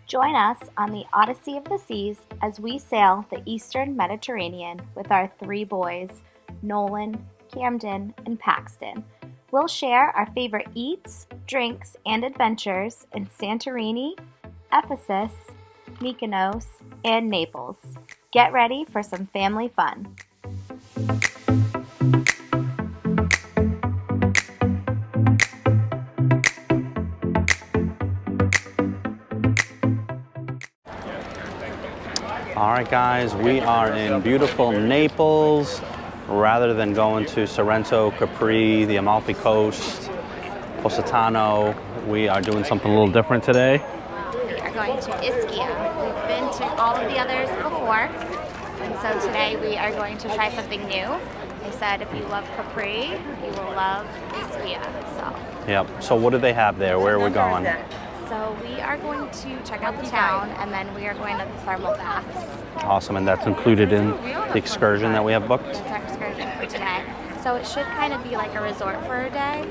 Join us on the Odyssey of the Seas as we sail the Eastern Mediterranean with our three boys, Nolan, Camden, and Paxton. We'll share our favorite eats, drinks, and adventures in Santorini, Ephesus, Mykonos, and Naples. Get ready for some family fun. All right, guys, we are in beautiful Naples. Rather than going to Sorrento, Capri, the Amalfi Coast, Positano, we are doing something a little different today. We are going to Ischia. We've been to all of the others before, and so today we are going to try something new. They said if you love Capri, you will love Ischia. Yep. So what do they have there? Where are we going? So we are going to check out the town, and then we are going to the thermal baths. Awesome, and that's included in the excursion that we have booked? It's our excursion for today. So it should kind of be like a resort for a day.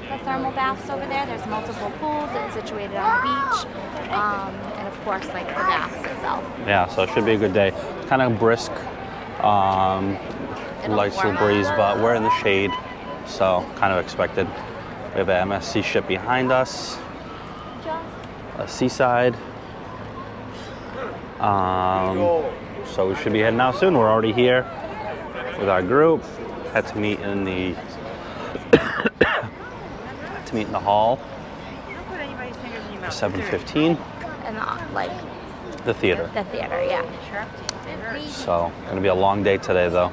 The thermal baths over there, there's multiple pools. It's situated on the beach. And of course, like the baths itself. Yeah, so it should be a good day. Kind of brisk, light little breeze, but we're in the shade, so kind of expected. We have an MSC ship behind us. A seaside. So we should be heading out soon. We're already here with our group. Had to meet in the hall. 7:15. And the theater. The theater, yeah. So gonna be a long day today, though.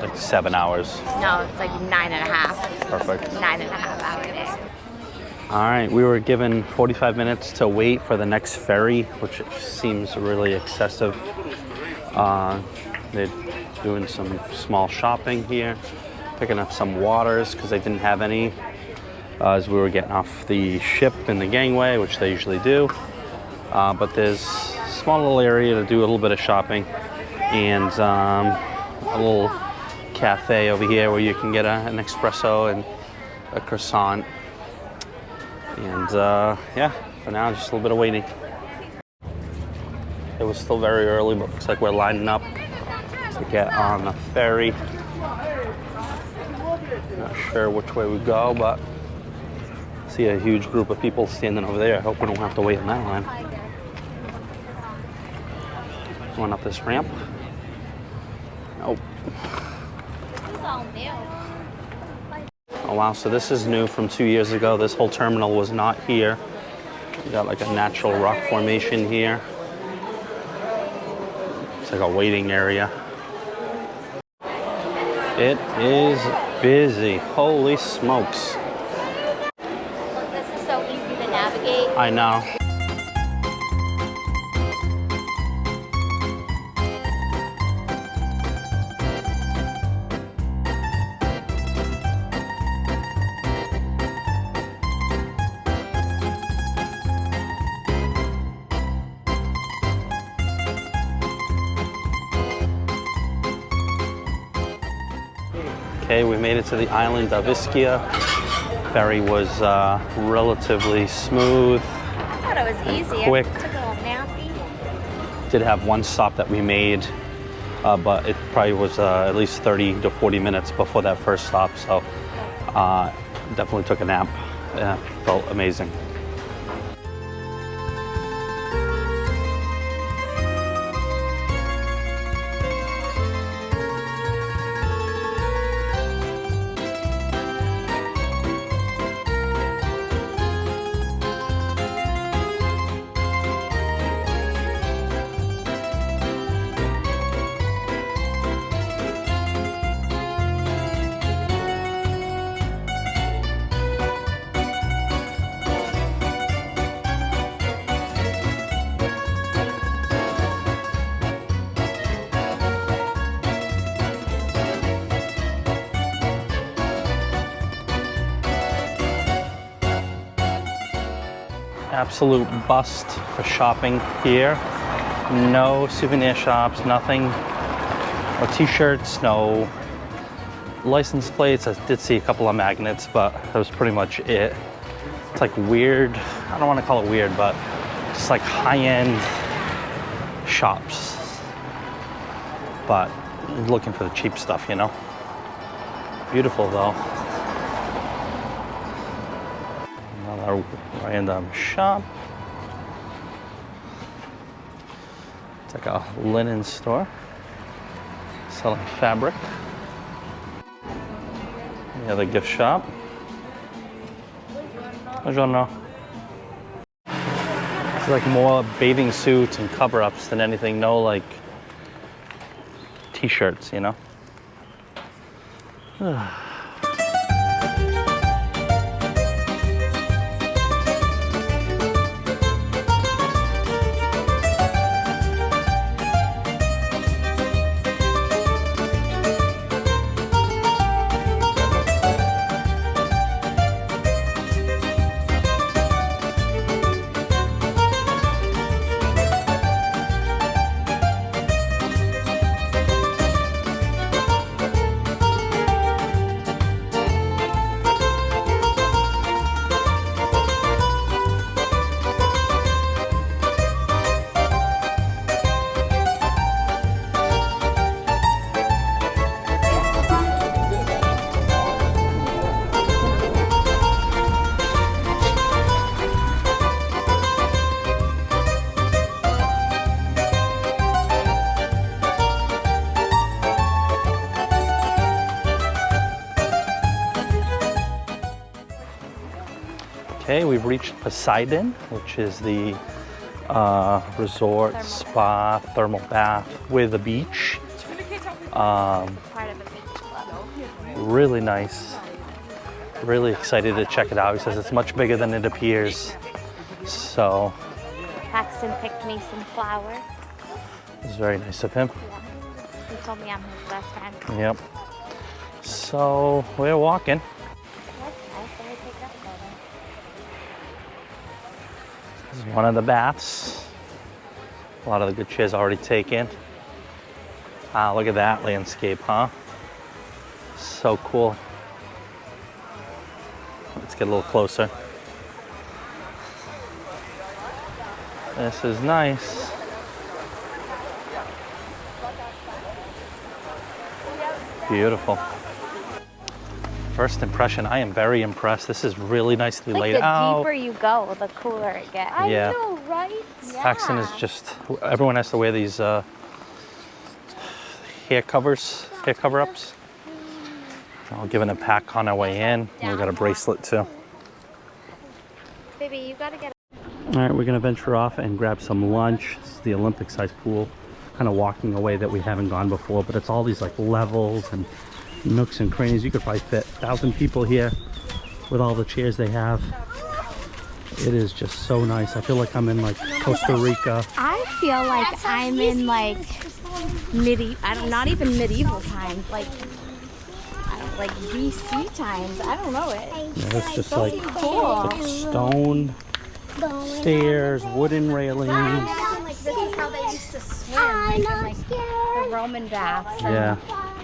Like 7 hours. No, it's like 9.5. Perfect. 9.5 hour day. All right, we were given 45 minutes to wait for the next ferry, which seems really excessive. They're doing some small shopping here, picking up some waters because they didn't have any as we were getting off the ship in the gangway, which they usually do. But there's a small little area to do a little bit of shopping and a little cafe over here where you can get an espresso and a croissant. And yeah, for now, just a little bit of waiting. It was still very early, but looks like we're lining up to get on the ferry. Not sure which way we go, but I see a huge group of people standing over there. I hope we don't have to wait in that line. Going up this ramp. Nope. Oh wow, so this is new from 2 years ago. This whole terminal was not here. We got like a natural rock formation here. It's like a waiting area. It is busy. Holy smokes. Look, this is so easy to navigate. I know. Okay, we made it to the island of Ischia. Ferry was relatively smooth. I thought it was easy. Quick. I took a little nappy. Did have one stop that we made, but it probably was at least 30 to 40 minutes before that first stop. So definitely took a nap. Felt amazing. Absolute bust for shopping here. No souvenir shops, nothing. No t-shirts, no license plates. I did see a couple of magnets, but that was pretty much it. It's like weird. I don't want to call it weird, but just like high-end shops. But looking for the cheap stuff, you know. Beautiful though. Another random shop. It's like a linen store selling fabric. Another gift shop. Buongiorno. It's like more bathing suits and cover-ups than anything. No like t-shirts, you know. Okay, we've reached Poseidon, which is the resort, spa, thermal bath with a beach. Part of a beach club. Really nice. Really excited to check it out. He says it's much bigger than it appears. So Paxton picked me some flowers. it's very nice of him. Yeah. He told me I'm his best friend. Yep. So we're walking. That's nice. Let me take that photo. This is one of the baths. A lot of the good chairs already taken. Ah, look at that landscape, huh? So cool. Let's get a little closer. This is nice. Beautiful. First impression, I am very impressed. This is really nicely laid out. The deeper you go, the cooler it gets. Yeah. I know, right? Yeah. Paxton is just, everyone has to wear these hair cover-ups. I'll give it a pack on our way in. We got a bracelet too. Baby, you gotta get. All right, we're gonna venture off and grab some lunch. This is the Olympic-sized pool. Kind of walking away that we haven't gone before, but it's all these like levels and nooks and crannies. You could probably fit 1,000 people here with all the chairs they have. It is just so nice. I feel like I'm in like Costa Rica. I feel like I'm in like not even medieval times, like BC times. I don't know it. Yeah, it's just like Cool. stone stairs, wooden railings. Like this is how they used to swim, like the Roman baths. And, Yeah.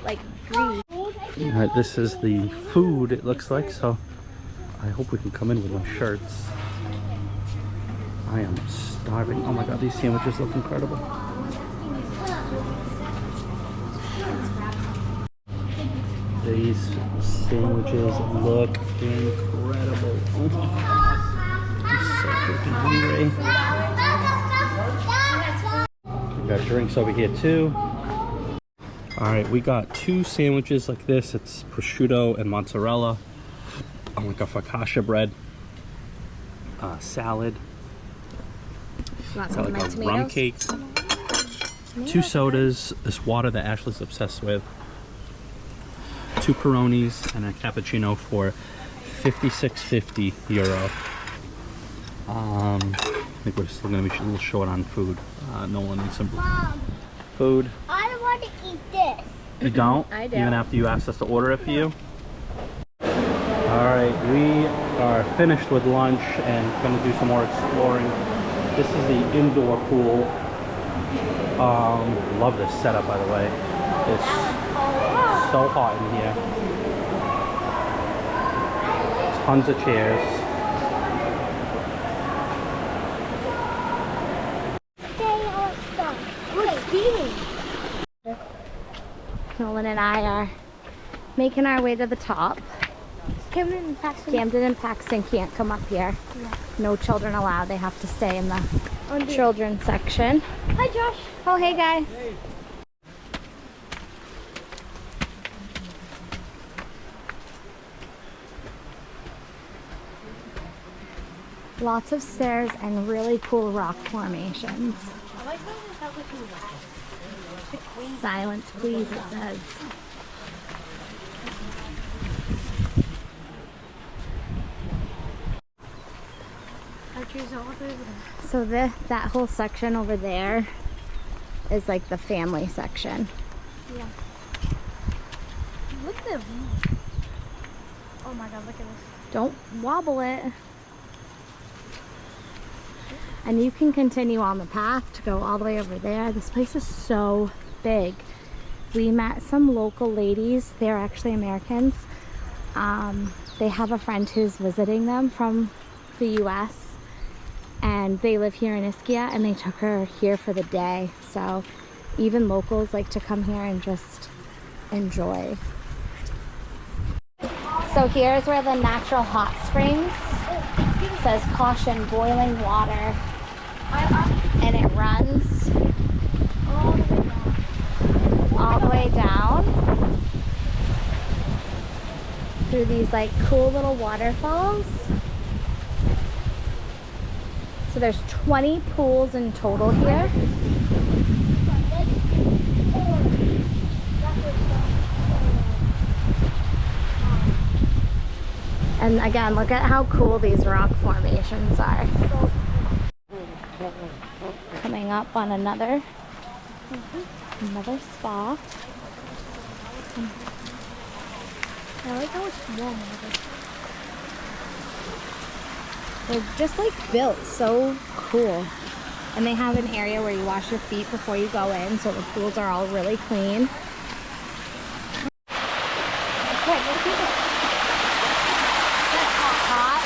like Greece. All right, this is the food, it looks like, so I hope we can come in with no shirts. I am starving. Oh my god, these sandwiches look incredible. These sandwiches look incredible. Oh my god. I'm so freaking hungry. We got drinks over here too. Alright, we got 2 sandwiches like this. It's prosciutto and mozzarella on like a focaccia bread. Salad. Want Got like a rum cake. 2 sodas. This water that Ashley's obsessed with. 2 Peronis and a cappuccino for €56.50. I think we're still gonna be a little short on food. Nolan needs some food. I don't want to eat this. You don't? I do. Even after you asked us to order it for you? Alright, we are finished with lunch and gonna do some more exploring. This is the indoor pool. Love this setup, by the way. It's so hot in here. Tons of chairs. Nolan and I are making our way to the top. Camden and Paxton. Camden and Paxton can't come up here. Yeah. No children allowed. They have to stay in the children's section. Hi, Josh. Oh, hey guys. Hey. Lots of stairs and really cool rock formations. I like how they have like a Silence, please, it says. So that whole section over there is like the family section. Yeah. Look at the view. Oh my god, look at this. Don't wobble it. And you can continue on the path to go all the way over there. This place is so big. We met some local ladies. They're actually Americans. They have a friend who's visiting them from the US. And they live here in Ischia, and they took her here for the day. So even locals like to come here and just enjoy. So here's where the natural hot springs. It says caution, boiling water. And it runs all the way down through these like cool little waterfalls. So there's 20 pools in total here. And again, look at how cool these rock formations are. Coming up on another spa. I like how it's warm. They're just like built so cool. And they have an area where you wash your feet before you go in, so the pools are all really clean. Okay, let's keep it. That's hot.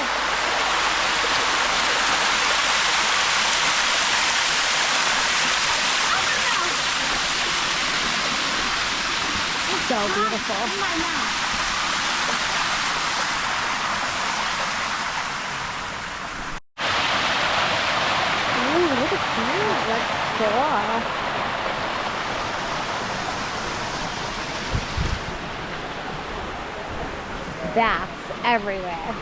So beautiful. Cool. Bats everywhere.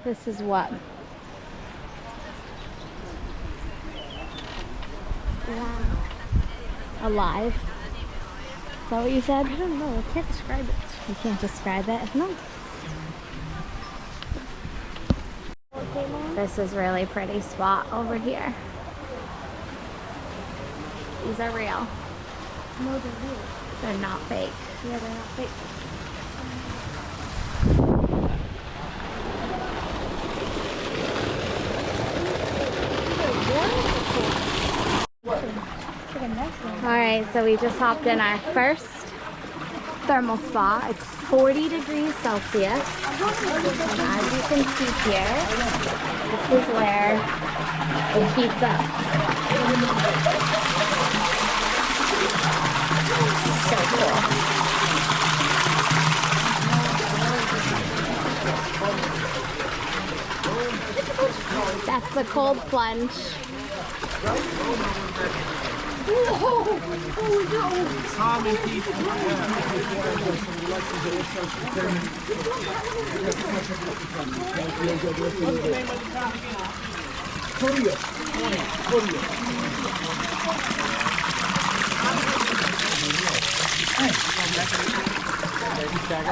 This is what? Wow. Alive. Is that what you said? I don't know. I can't describe it. You can't describe it? No. This is really pretty spot over here. These are real. No, they're real. They're not fake. Yeah, they're not fake. Alright, so we just hopped in our first thermal spa. It's 40 degrees Celsius. And as you can see here, this is where it heats up. So cool. That's the cold plunge. Oh,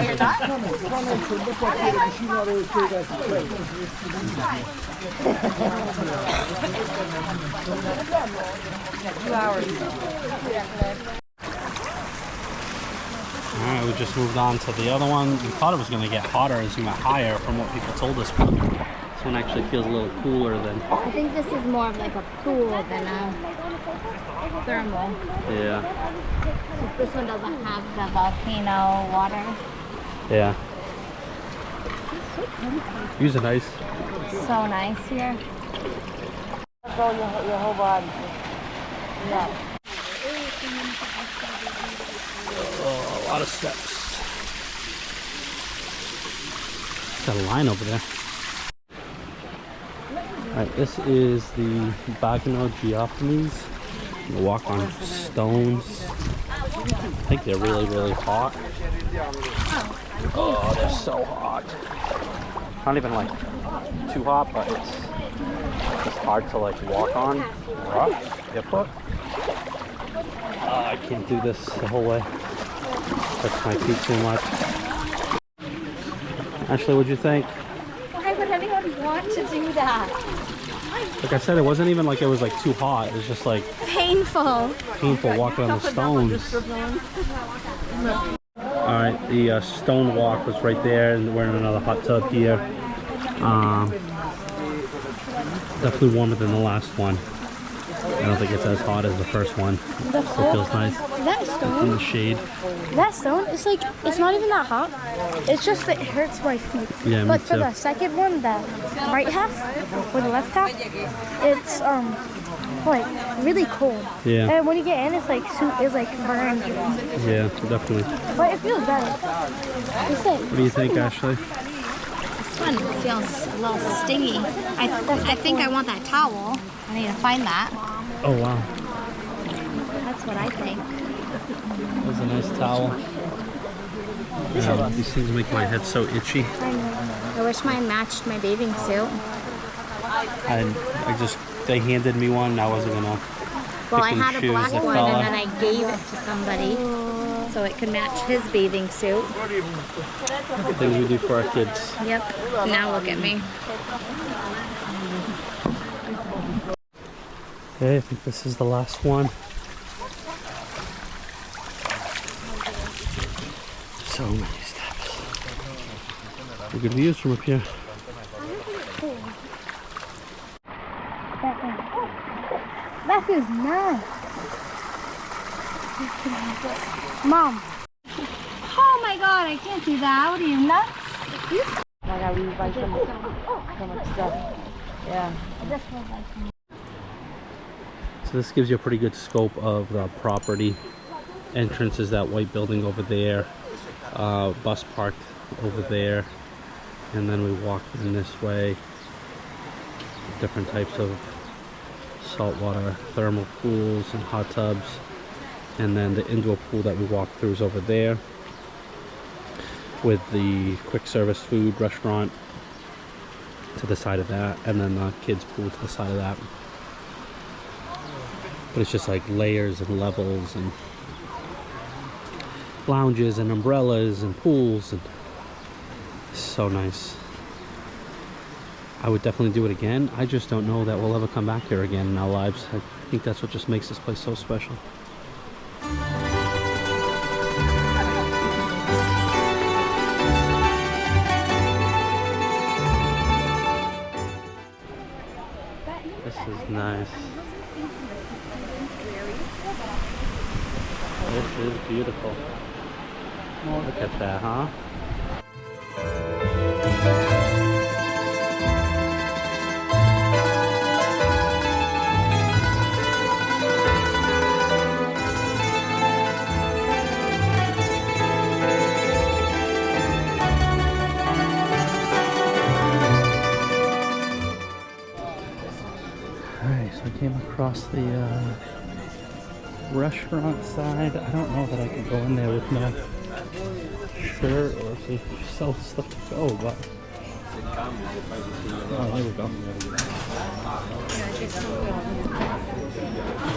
you're done? Alright, we just moved on to the other one. We thought it was going to get hotter as we went higher from what people told us. So one actually feels a little cooler than. I think this is more of like a pool than a thermal. Yeah. This one doesn't have the volcano water. Yeah. These are nice. So nice here. Go your whole body. Yeah. Oh, a lot of steps. Got a line over there. Alright, this is the Bagano Geophanes. You walk on stones. I think they're really, really hot. Oh, they're so hot. Not even like too hot, but it's just hard to like walk on. Rough, your foot. I can't do this the whole way. Touch my feet too much. Ashley, what'd you think? Why would anyone want to do that? Like I said, it wasn't even like it was like too hot. It was just like Painful. painful walking on the stones. Alright, the stone walk was right there, and we're in another hot tub here. Definitely warmer than the last one. I don't think it's as hot as the first one. Still feels nice. That In stone, the shade. that stone, it's like, it's not even that hot. It's just that it hurts my feet. Yeah, me But for too. the second one, the right half, or the left half, it's, like, really cold. Yeah. And when you get in, it's like, it's like burned. Yeah, definitely. But it feels better. It's like, What do you think, Ashley? This one feels a little stingy. I think I want that towel. I need to find that. Oh wow, That's what I think. that was a nice towel. Yeah, these things make my head so itchy. I wish mine matched my bathing suit. They handed me one, and I wasn't gonna Well, I pick and had a choose black the one color. and then I gave it to somebody so it could match his bathing suit. Things we do for our kids. Yep. Now look at me. Okay, I think this is the last one. So many steps. Good views from up here. that feels nice. Mom. Oh my god, I can't do that. What are you, nuts? I gotta rewrite so much stuff. Yeah. So this gives you a pretty good scope of the property. Entrance is that white building over there. Bus parked over there. And then we walk in this way. Different types of saltwater thermal pools and hot tubs. And then the indoor pool that we walk through is over there, with the quick service food restaurant to the side of that, and then the kids pool to the side of that. But it's just like layers and levels and lounges and umbrellas and pools, and so nice. I would definitely do it again. I just don't know that we'll ever come back here again in our lives. I think that's what just makes this place so special. This is nice. This is beautiful. Look at that, huh? Alright, so I came across the restaurant side. I don't know that I could go in there with no shirt or if they sell stuff to go, but oh, there we go.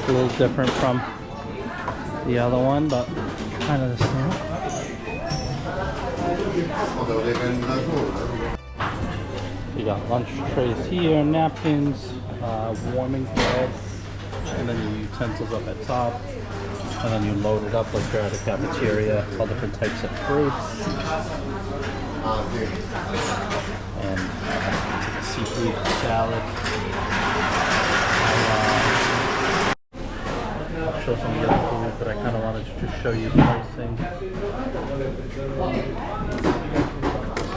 A little different from the other one, but kind of the same. You got lunch trays here, napkins, warming bread, and then your utensils up at top, and then you load it up like you're at a cafeteria. All different types of fruits, and to the seafood salad. I'll show some of the other food, but I kind of wanted to just show you pricing. I don't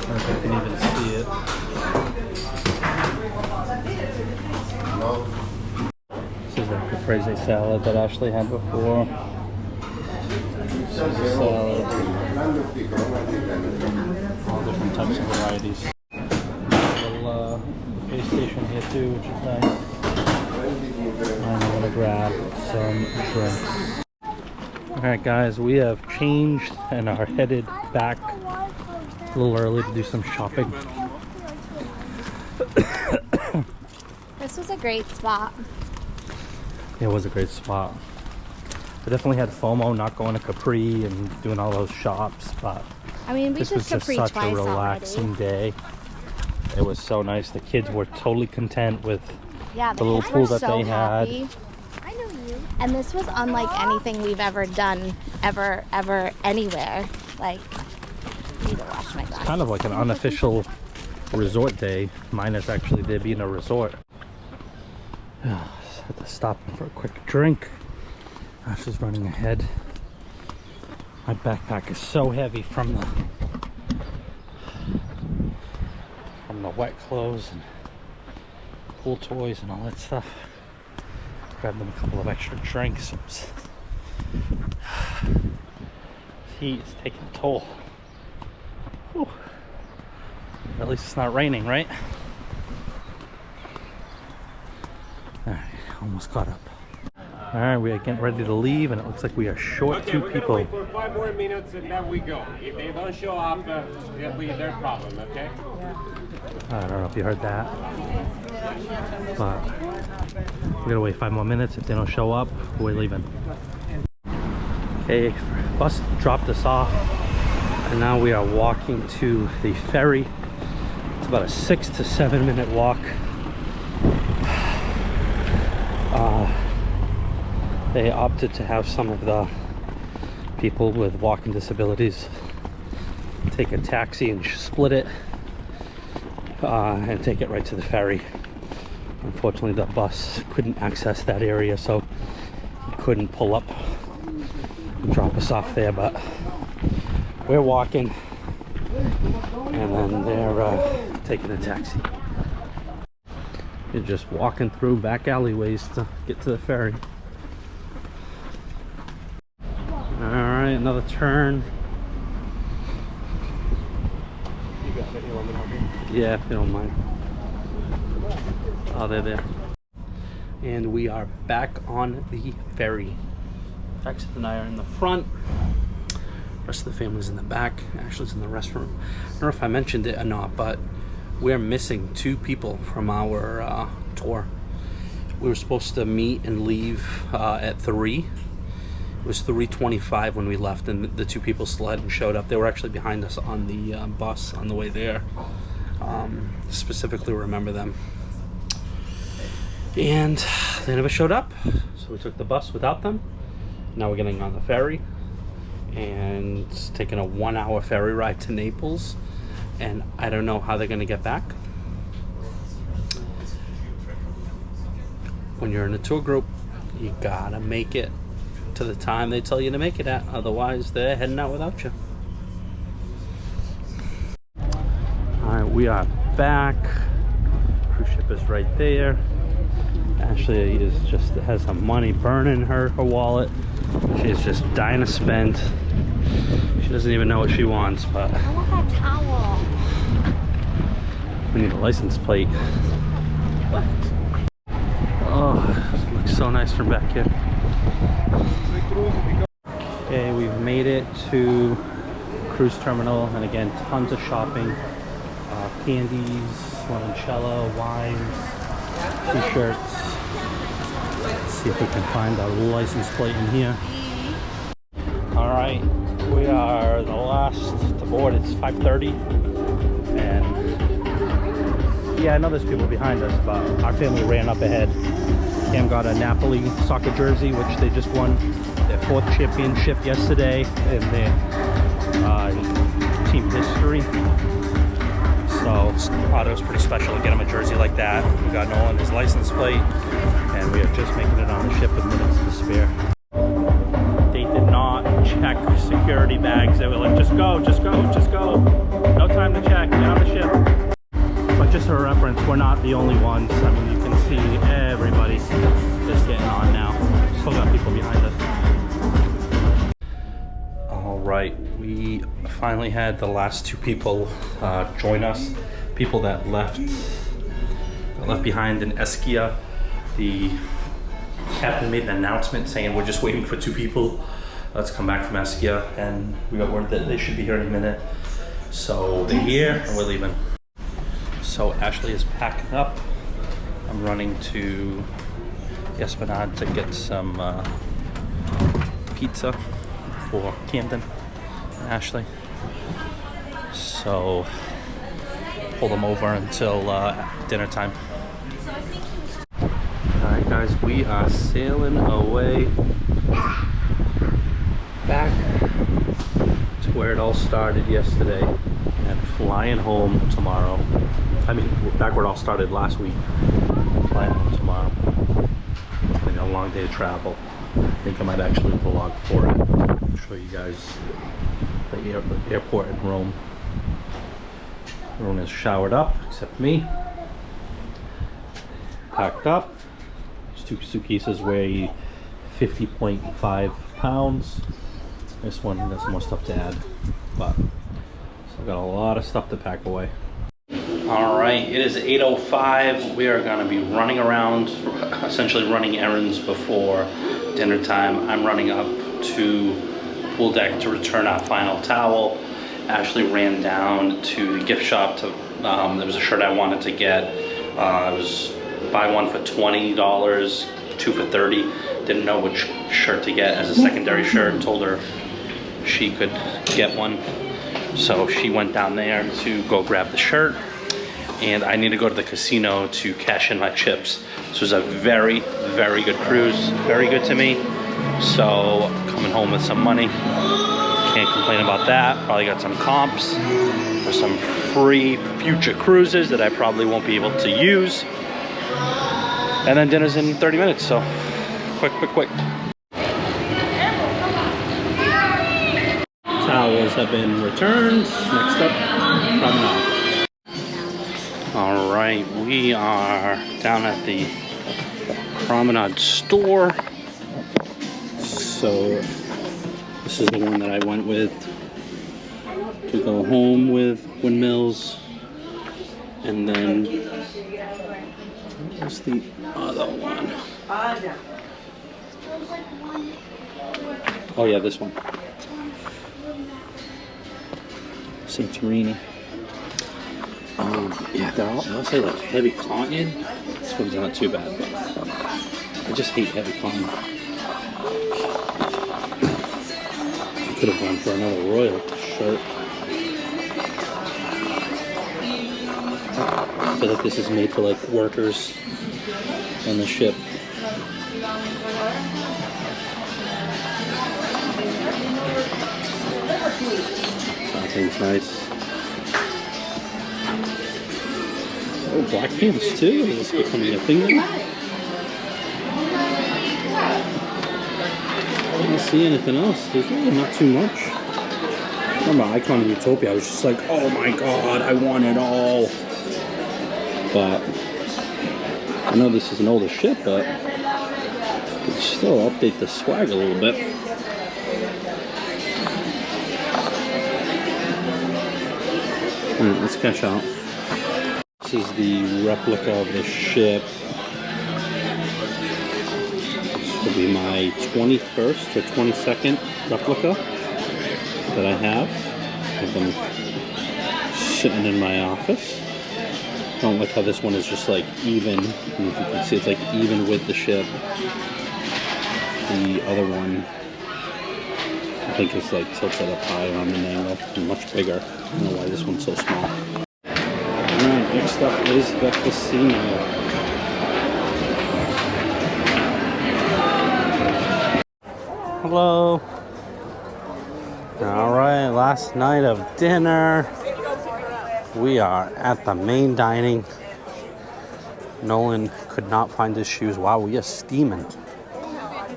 know if you can even see it. This is a caprese salad that Ashley had before. Caesar salad. All different types of varieties. Little base station here too, which is nice. I'm gonna grab some drinks. Alright guys, we have changed and are headed back a little early to do some shopping. This was a great spot. It was a great spot. I definitely had FOMO not going to Capri and doing all those shops, but I mean, this was just such a relaxing day. It was so nice. The kids were totally content with the little pool that they had. I know you. And this was unlike anything we've ever done, ever, anywhere. Like, I need to wash my glasses. Kind of like an unofficial resort day, minus actually there being a resort. Just had to stop for a quick drink. Ashley's running ahead. My backpack is so heavy from the wet clothes and pool toys and all that stuff. Grabbed them a couple of extra drinks. Heat is taking a toll. Whew. At least it's not raining, right? Alright, almost caught up. Alright, we are getting ready to leave, and it looks like we are short two people. Wait for 5 more minutes and then we go. If they don't show up, it'll be their problem, okay? I don't know if you heard that, but we're gonna wait 5 more minutes. If they don't show up, we're leaving. Okay, bus dropped us off, and now we are walking to the ferry. It's about a 6 to 7 minute walk. They opted to have some of the people with walking disabilities take a taxi and split it and take it right to the ferry. Unfortunately, the bus couldn't access that area, so he couldn't pull up and drop us off there, but we're walking, and then they're taking a taxi. You're just walking through back alleyways to get to the ferry. Alright, another turn. You got it. You want me to help you? Yeah, if you don't mind. Oh, they're there. And we are back on the ferry. Paxton and I are in the front. The rest of the family's in the back. Ashley's in the restroom. I don't know if I mentioned it or not, but we're missing 2 people from our tour. We were supposed to meet and leave at 3. It was 3:25 when we left, and the 2 people still hadn't showed up. They were actually behind us on the bus on the way there. Specifically remember them. And they never showed up, so we took the bus without them. Now we're getting on the ferry and taking a 1-hour ferry ride to Naples, and I don't know how they're gonna get back. When you're in a tour group, you gotta make it to the time they tell you to make it at, otherwise they're heading out without you. Alright, we are back. Cruise ship is right there. Ashley has some money burning her wallet. She's just dying to spend. She doesn't even know what she wants, but I want that towel. we need a license plate. What? Oh, it looks so nice from back here. Okay, we've made it to cruise terminal, and again, tons of shopping. Candies, limoncello, wines, t-shirts. Let's see if we can find a license plate in here. Alright, we are the last to board. It's 5:30, and yeah, I know there's people behind us, but our family ran up ahead. Cam got a Napoli soccer jersey, which they just won their 4th championship yesterday in their team history. So thought it was pretty special to get him a jersey like that. We got Nolan his license plate, and we are just making it on the ship with minutes to spare. They did not check security bags. They were like, just go, just go, just go. No time to check, get on the ship. But just for reference, we're not the only ones. I mean, you can see everybody just getting on now. Still got people behind us. All right, we finally had the last two people join us. People that left behind in Ischia. The captain made an announcement saying we're just waiting for two people to come back from Ischia, and we got word that they should be here in a minute. So they're here and we're leaving. So Ashley is packing up. I'm running to Esplanade to get some pizza for Camden and Ashley. So hold them over until dinner time. Alright guys, we are sailing away back to where it all started yesterday and flying home tomorrow. I mean, back where it all started last week. Flying home tomorrow. It's been a long day of travel. I think I might actually vlog for it. I'll show you guys the airport in Rome. Everyone is showered up except me. Packed up. These two suitcases weigh 50.5 pounds. This one has more stuff to add, but still got a lot of stuff to pack away. All right, it is 8:05. We are gonna be running around, essentially running errands before dinner time. I'm running up to pool deck to return our final towel. Ashley ran down to the gift shop to, there was a shirt I wanted to get. It was buy one for $20, two for $30. Didn't know which shirt to get as a secondary shirt. Told her she could get one. So she went down there to go grab the shirt. And I need to go to the casino to cash in my chips. This was a very, very good cruise. Very good to me. So coming home with some money. Can't complain about that. Probably got some comps for some free future cruises that I probably won't be able to use. And then dinner's in 30 minutes, so quick, quick, quick. Towels have been returned. Next up, promenade. All right, we are down at the promenade store. So this is the one that I went with to go home with windmills. And then where's the other one? Oh yeah, this one. Giardini. Yeah, they're all, I'll say like heavy cotton. This one's not too bad, but I just hate heavy cotton. I could have gone for another royal shirt. I feel like this is made for like workers on the ship. That thing's nice. Oh, black pants too? Is this becoming a thing now? I don't see anything else. There's really not too much. Remember Icon of Utopia, I was just like, oh my god, I want it all. But I know this is an older ship, but you could still update the swag a little bit. Let's cash out. This is the replica of the ship. This will be my 21st or 22nd replica that I have. I've been sitting in my office. I don't like how this one is just like even. And if you can see, it's like even with the ship. The other one, I think it's like tilted up higher on an angle, and much bigger. I don't know why this one's so small. Alright, next up is the casino. Hello. Alright, last night of dinner. We are at the main dining. Nolan could not find his shoes. Wow, we are steaming.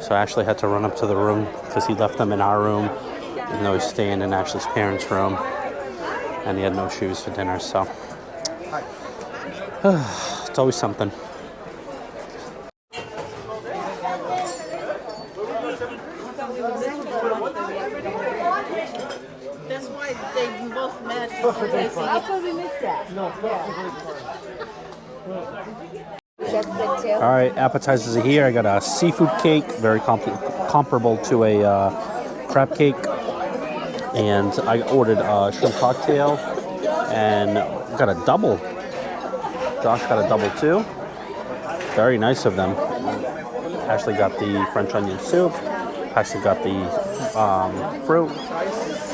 So Ashley had to run up to the room because he left them in our room, even though he's staying in Ashley's parents' room. And he had no shoes for dinner, so it's always something. That's why they both match. How come we missed that? All right, appetizers are here. I got a seafood cake, very comparable to a crab cake. And I ordered a shrimp cocktail and got a double. Josh got a double too. Very nice of them. Ashley got the French onion soup. Paxton got the fruit.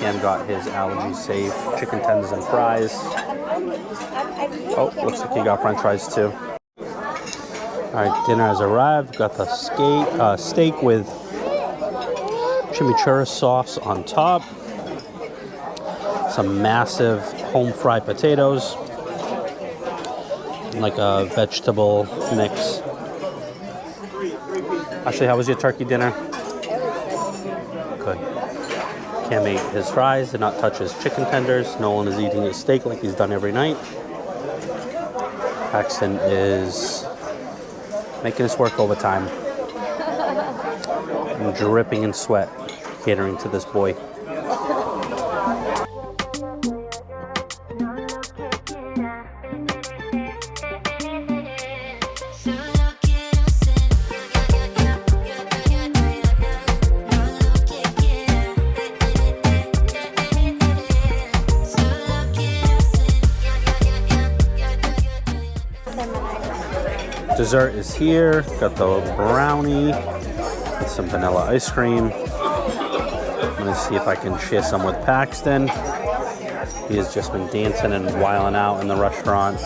Cam got his allergy-safe chicken tenders and fries. Oh, looks like he got French fries too. All right, dinner has arrived. Got the steak with chimichurri sauce on top. Some massive home-fried potatoes. Like a vegetable mix. Ashley, how was your turkey dinner? Good. Cam ate his fries, did not touch his chicken tenders. Nolan is eating his steak like he's done every night. Paxton is making us work overtime. I'm dripping in sweat, catering to this boy. Dessert is here. Got the brownie with some vanilla ice cream. I'm gonna see if I can share some with Paxton. He has just been dancing and wilding out in the restaurant.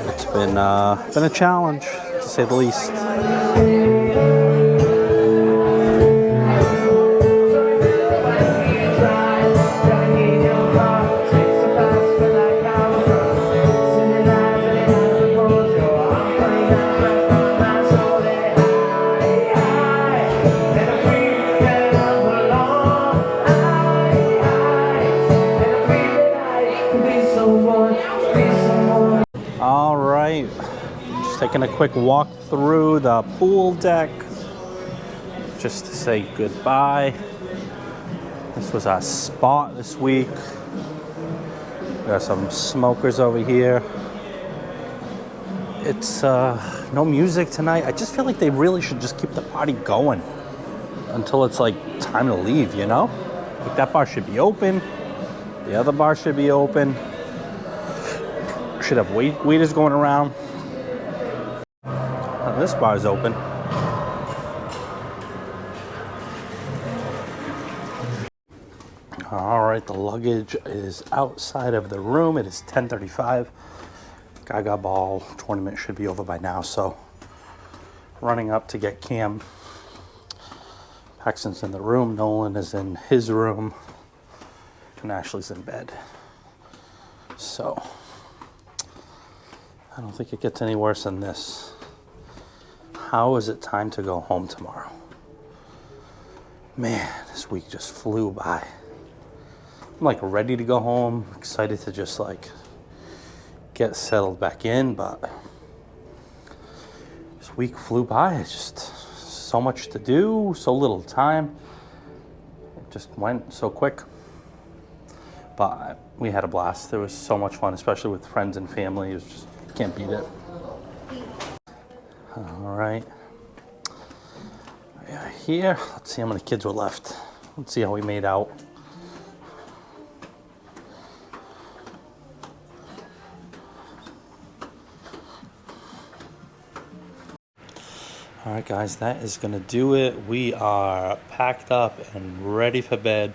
It's been a challenge, to say the least. Taking a quick walk through the pool deck just to say goodbye. This was our spot this week. We got some smokers over here. It's no music tonight. I just feel like they really should just keep the party going until it's like time to leave, you know? Like that bar should be open. The other bar should be open. Should have waiters going around. This bar is open. All right, the luggage is outside of the room. It is 10:35. Gaga Ball tournament should be over by now, so running up to get Cam. Paxton's in the room. Nolan is in his room. And Ashley's in bed. So I don't think it gets any worse than this. How is it time to go home tomorrow? Man, this week just flew by. I'm like ready to go home, excited to just like get settled back in, but this week flew by. It's just so much to do, so little time. It just went so quick. But we had a blast. It was so much fun, especially with friends and family. It was just, can't beat it. All right. We are here. Let's see how many kids were left. Let's see how we made out. All right, guys, that is going to do it. We are packed up and ready for bed.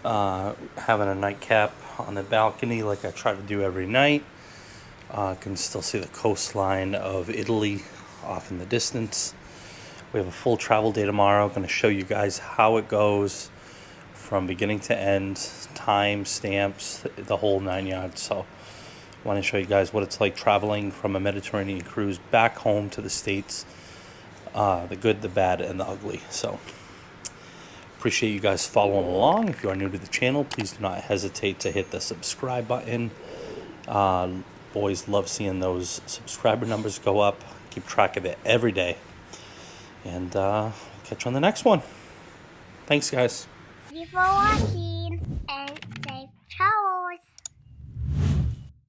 Having a nightcap on the balcony like I try to do every night. I can still see the coastline of Italy off in the distance. We have a full travel day tomorrow. I'm going to show you guys how it goes from beginning to end, time, stamps, the whole 9 yards. So I want to show you guys what it's like traveling from a Mediterranean cruise back home to the States. The good, the bad, and the ugly. So appreciate you guys following along. If you are new to the channel, please do not hesitate to hit the subscribe button. Boys love seeing those subscriber numbers go up. Keep track of it every day. And catch you on the next one. Thank you, guys. Thank you for watching.